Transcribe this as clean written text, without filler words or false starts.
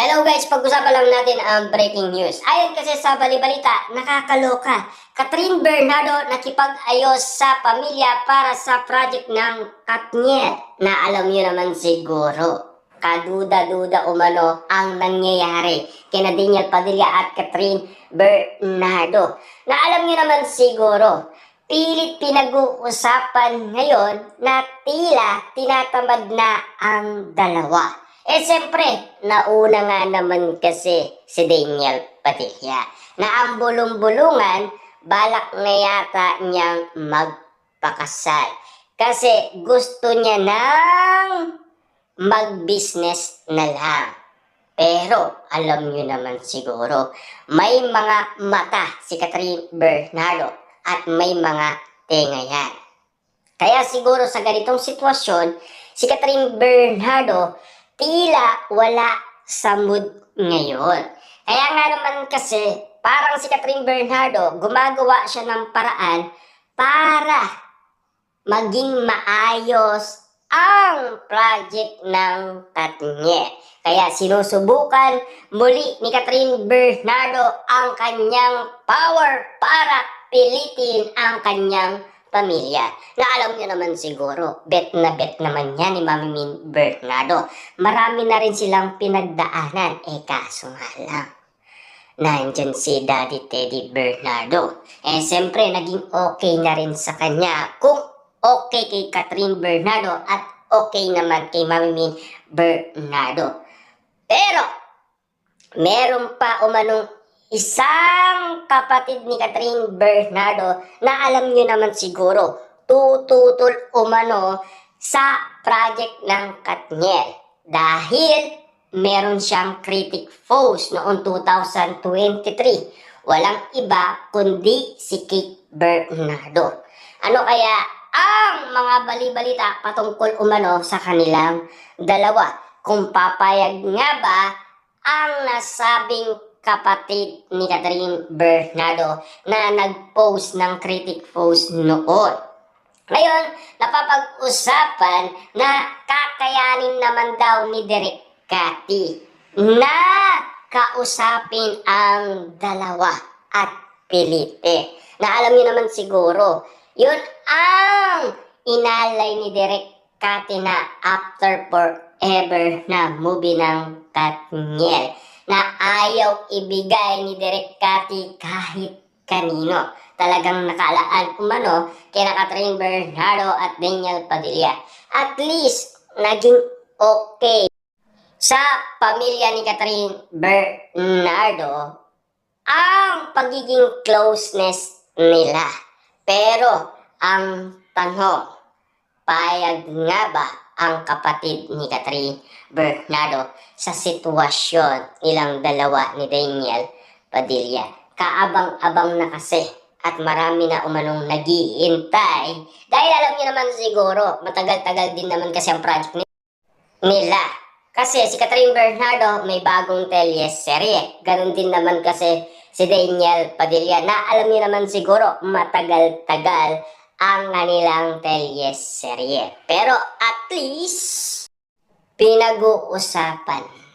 Hello guys, pag-usapan lang natin ang breaking news. Ayon kasi sa balibalita, nakakaloka. Catherine Bernardo nakipag-ayos sa pamilya para sa project ng Katniel na alam niyo naman siguro. Kaduda-duda umano ang nangyayari kina Daniel Padilla at Catherine Bernardo. Na alam niyo naman siguro, pilit pinag-uusapan ngayon na tila tinatamad na ang dalawa. Siyempre, nauna nga naman kasi si Daniel Padilla na ang bulong-bulungan, balak na yata niyang magpakasal. Kasi gusto niya nang mag-business na lang. Pero, alam niyo naman siguro, may mga mata si Catherine Bernardo at may mga tenga yan. Kaya siguro sa ganitong sitwasyon, si Catherine Bernardo tila wala sa mood ngayon. Kaya nga naman kasi, parang si Catherine Bernardo, gumagawa siya ng paraan para maging maayos ang project ng Katniel. Kaya sinusubukan muli ni Catherine Bernardo ang kanyang power para pilitin ang kanyang pamilya. Na alam niyo naman siguro, bet na bet naman yan ni Mami Min Bernardo. Marami na rin silang pinagdaanan. Kaso nga lang, nandyan si Daddy Teddy Bernardo. Siyempre, naging okay na rin sa kanya. Kung okay kay Catherine Bernardo at okay naman kay Mami Min Bernardo. Pero, meron pa umanong isang kapatid ni Catherine Bernardo na alam niyo naman siguro, tututol umano sa project ng Katniel. Dahil meron siyang critic post noong 2023. Walang iba kundi si Kate Bernardo. Ano kaya ang mga bali-balita patungkol umano sa kanilang dalawa? Kung papayag nga ba ang nasabing kapatid ni Catherine Bernardo na nag-post ng critic post noon. Ngayon, napapag-usapan na kakayanin naman daw ni Direk Cathy na kausapin ang dalawa at pilite. Na alam niyo naman siguro, yun ang inalay ni Direk Cathy na After Forever na movie ng Katniel na ayaw ibigay ni Direk Cathy kahit kanino. Talagang nakalaan umano kina Catherine Bernardo at Daniel Padilla. At least, naging okay sa pamilya ni Catherine Bernardo ang pagiging closeness nila. Pero, ang tanong, payag nga ba ang kapatid ni Catherine Bernardo sa sitwasyon nilang dalawa ni Daniel Padilla? Kaabang-abang na kasi at marami na umanong nag-iintay. Dahil alam niyo naman siguro, matagal-tagal din naman kasi ang project nila. Kasi si Catherine Bernardo may bagong teleserye. Ganon din naman kasi si Daniel Padilla na alam niyo naman siguro matagal-tagal ang kanilang teleserye. Pero at least, pinag-uusapan